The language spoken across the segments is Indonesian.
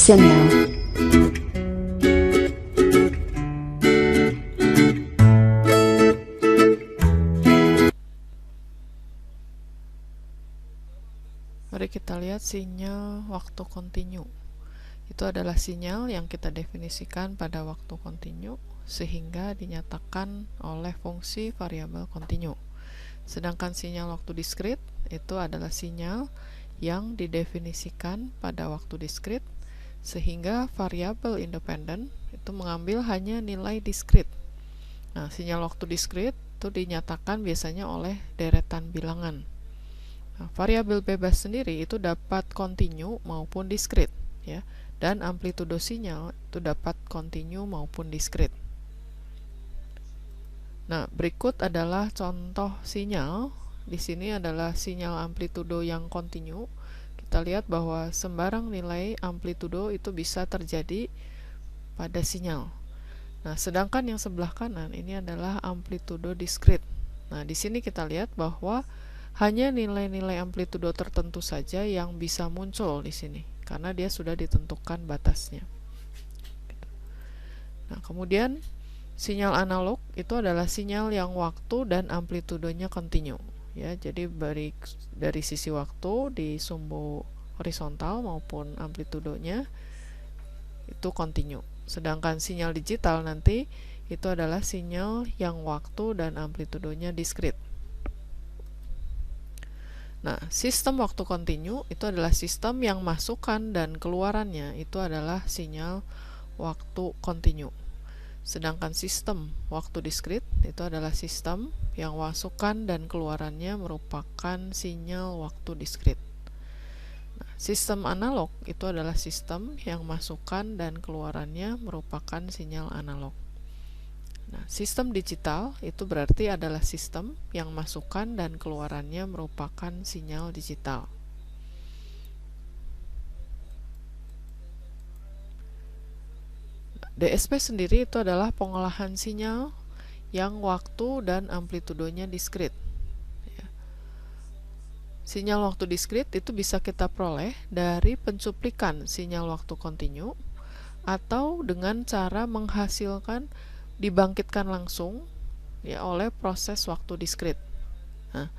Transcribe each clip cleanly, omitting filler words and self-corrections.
signal. Mari kita lihat sinyal waktu kontinu. Itu adalah sinyal yang kita definisikan pada waktu kontinu sehingga dinyatakan oleh fungsi variabel kontinu. Sedangkan sinyal waktu diskrit itu adalah sinyal yang didefinisikan pada waktu diskrit sehingga variabel independen itu mengambil hanya nilai diskrit. Nah, sinyal waktu diskrit itu dinyatakan biasanya oleh deretan bilangan. Nah, variabel bebas sendiri itu dapat kontinu maupun diskrit, ya, dan amplitudo sinyal itu dapat kontinu maupun diskrit. Nah, berikut adalah contoh sinyal. Di sini adalah sinyal amplitudo yang kontinu. Kita lihat bahwa sembarang nilai amplitudo itu bisa terjadi pada sinyal. Nah, sedangkan yang sebelah kanan ini adalah amplitudo diskrit. Nah, di sini kita lihat bahwa hanya nilai-nilai amplitudo tertentu saja yang bisa muncul di sini karena dia sudah ditentukan batasnya. Nah, kemudian sinyal analog itu adalah sinyal yang waktu dan amplitudonya kontinu, ya. Jadi dari sisi waktu di sumbu horizontal maupun amplitudonya itu kontinu. Sedangkan sinyal digital nanti itu adalah sinyal yang waktu dan amplitudonya diskrit. Nah, sistem waktu kontinu itu adalah sistem yang masukan dan keluarannya itu adalah sinyal waktu kontinu. Sedangkan sistem waktu diskrit itu adalah sistem yang masukan dan keluarannya merupakan sinyal waktu diskrit. Nah, sistem analog itu adalah sistem yang masukan dan keluarannya merupakan sinyal analog. Nah, sistem digital itu berarti adalah sistem yang masukan dan keluarannya merupakan sinyal digital. DSP sendiri itu adalah pengolahan sinyal yang waktu dan amplitudonya diskrit. Sinyal waktu diskrit itu bisa kita peroleh dari pencuplikan sinyal waktu kontinu atau dengan cara menghasilkan dibangkitkan langsung, ya, oleh proses waktu diskrit. Nah,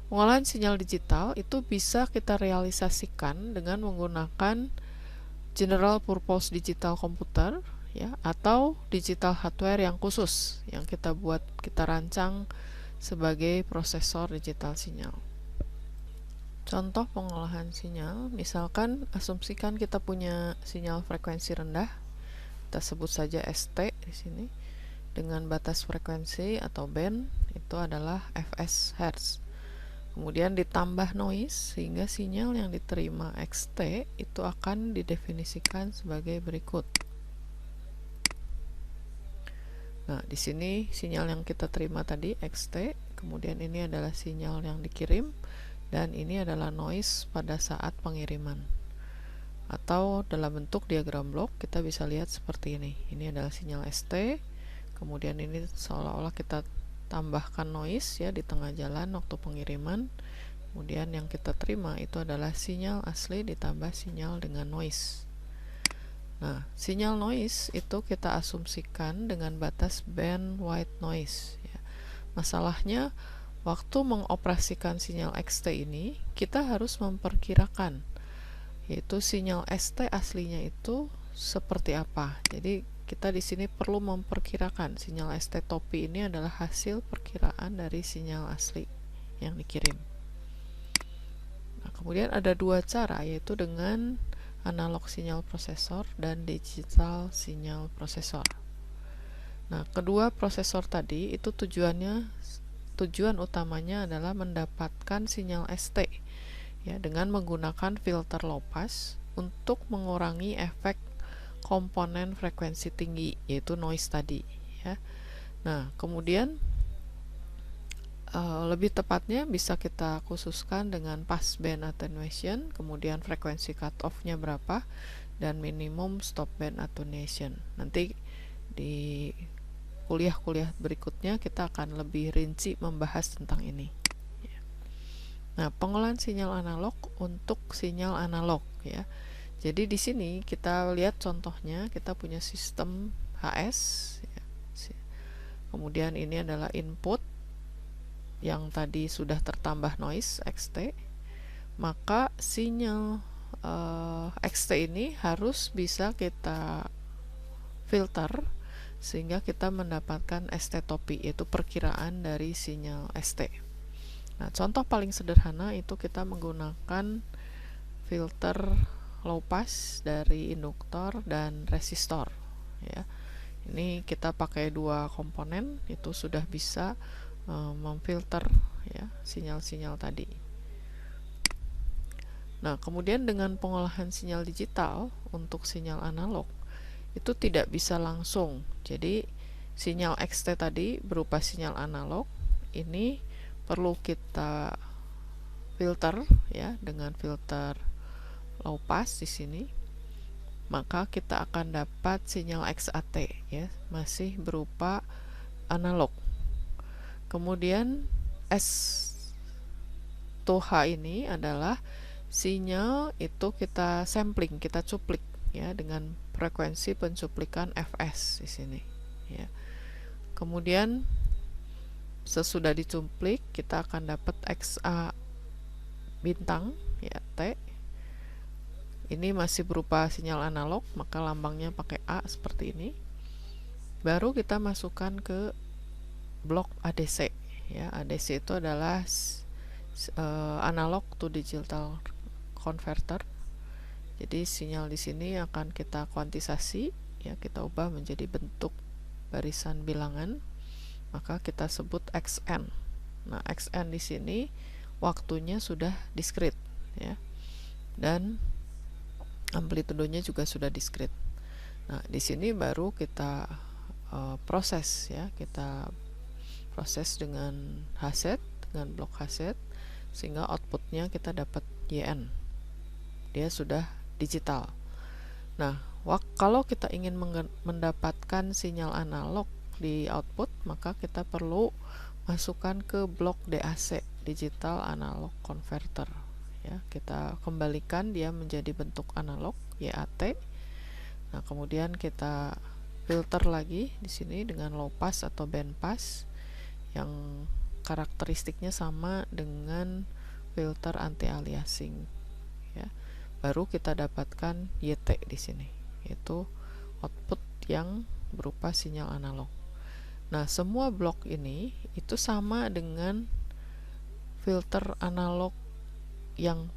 pengolahan sinyal digital itu bisa kita realisasikan dengan menggunakan general purpose digital computer, ya, atau digital hardware yang khusus yang kita rancang sebagai prosesor digital sinyal. Contoh pengolahan sinyal, misalkan asumsikan kita punya sinyal frekuensi rendah, kita sebut saja ST di sini, dengan batas frekuensi atau band itu adalah fs Hz. Kemudian ditambah noise sehingga sinyal yang diterima XT itu akan didefinisikan sebagai berikut. Nah, di sini sinyal yang kita terima tadi XT, kemudian ini adalah sinyal yang dikirim dan ini adalah noise pada saat pengiriman. Atau dalam bentuk diagram blok kita bisa lihat seperti ini. Ini adalah sinyal ST. Kemudian ini seolah-olah kita tambahkan noise, ya, di tengah jalan waktu pengiriman. Kemudian yang kita terima itu adalah sinyal asli ditambah sinyal dengan noise. Nah, sinyal noise itu kita asumsikan dengan batas band white noise, ya. Masalahnya waktu mengoperasikan sinyal XT ini kita harus memperkirakan yaitu sinyal ST aslinya itu seperti apa. Jadi kita di sini perlu memperkirakan sinyal ST topi ini adalah hasil perkiraan dari sinyal asli yang dikirim. Nah, kemudian ada dua cara, yaitu dengan analog sinyal prosesor dan digital sinyal prosesor. Nah, kedua prosesor tadi itu tujuan utamanya adalah mendapatkan sinyal ST, ya, dengan menggunakan filter low pass untuk mengurangi efek komponen frekuensi tinggi, yaitu noise tadi, ya. Nah, kemudian lebih tepatnya bisa kita khususkan dengan passband attenuation, kemudian frekuensi cutoff-nya berapa, dan minimum stop band attenuation. Nanti di kuliah-kuliah berikutnya kita akan lebih rinci membahas tentang ini. Nah, pengolahan sinyal analog untuk sinyal analog, ya. Jadi di sini kita lihat contohnya, kita punya sistem HS ya. Kemudian ini adalah input yang tadi sudah tertambah noise XT, maka sinyal XT ini harus bisa kita filter sehingga kita mendapatkan ST-topi, yaitu perkiraan dari sinyal ST. Nah, contoh paling sederhana itu kita menggunakan filter low pass dari induktor dan resistor ya. Ini kita pakai dua komponen, itu sudah bisa memfilter ya sinyal-sinyal tadi. Nah, kemudian dengan pengolahan sinyal digital untuk sinyal analog itu tidak bisa langsung. Jadi sinyal XT tadi berupa sinyal analog ini perlu kita filter ya dengan filter low pass di sini. Maka kita akan dapat sinyal XAT ya, masih berupa analog. Kemudian S2H ini adalah sinyal itu kita sampling, kita cuplik ya dengan frekuensi pencuplikan Fs di sini ya. Kemudian sesudah dicuplik kita akan dapat XA bintang ya T. Ini masih berupa sinyal analog, maka lambangnya pakai A seperti ini. Baru kita masukkan ke blok ADC ya. ADC itu adalah analog to digital converter. Jadi sinyal di sini akan kita kuantisasi ya, kita ubah menjadi bentuk barisan bilangan, maka kita sebut XN. Nah, XN di sini waktunya sudah diskrit ya, dan amplitudenya juga sudah diskrit. Nah, di sini baru kita proses ya, kita proses dengan Hset, dengan blok Hset, sehingga outputnya kita dapat YN. Dia sudah digital. Nah, kalau kita ingin mendapatkan sinyal analog di output, maka kita perlu masukkan ke blok DAC, digital analog converter ya. Kita kembalikan dia menjadi bentuk analog YAT. Nah, kemudian kita filter lagi di sini dengan low pass atau band pass yang karakteristiknya sama dengan filter anti aliasing ya. Baru kita dapatkan YT di sini, yaitu output yang berupa sinyal analog. Nah, semua blok ini itu sama dengan filter analog yang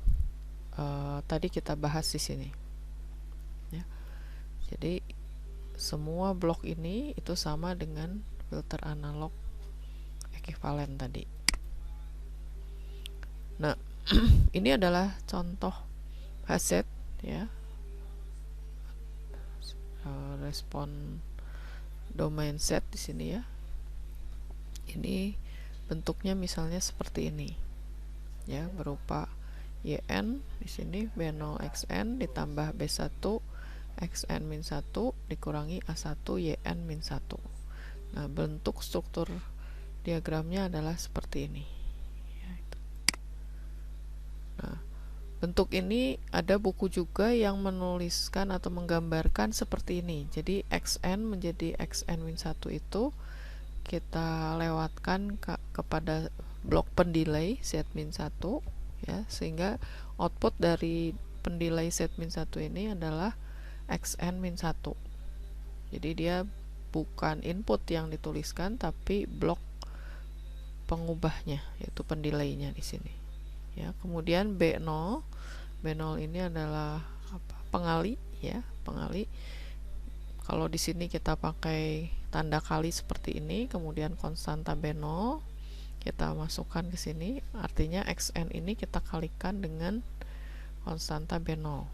tadi kita bahas di sini ya. Jadi semua blok ini itu sama dengan filter analog ekivalen tadi. Nah, ini adalah contoh Hset ya, respon domain set di sini ya. Ini bentuknya misalnya seperti ini ya, berupa YN di sini B0XN ditambah B1 XN-1 dikurangi A1 YN-1. Nah, bentuk struktur diagramnya adalah seperti ini ya, itu. Nah, bentuk ini ada buku juga yang menuliskan atau menggambarkan seperti ini. Jadi XN menjadi XN-1 itu kita lewatkan kepada blok pendelay Z-1 ya, sehingga output dari pendelay Z-1 ini adalah XN-1. Jadi dia bukan input yang dituliskan, tapi blok pengubahnya, yaitu pendelaynya di sini ya. Kemudian B0 ini adalah apa? Pengali ya, pengali. Kalau di sini kita pakai tanda kali seperti ini, kemudian konstanta B0 kita masukkan ke sini, artinya XN ini kita kalikan dengan konstanta B0.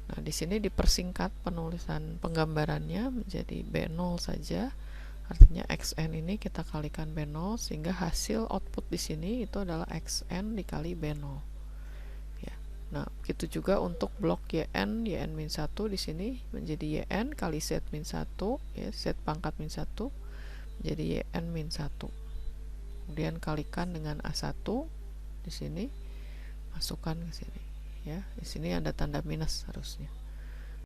Nah, di sini dipersingkat penulisan penggambarannya menjadi B0 saja. Artinya XN ini kita kalikan B0 sehingga hasil output di sini itu adalah XN dikali B0. Ya. Nah, begitu juga untuk blok YN, YN-1 di sini menjadi YN kali Z-1 ya, Z pangkat -1 menjadi YN-1. Kemudian kalikan dengan A1 di sini, masukkan ke sini ya. Di sini ada tanda minus harusnya.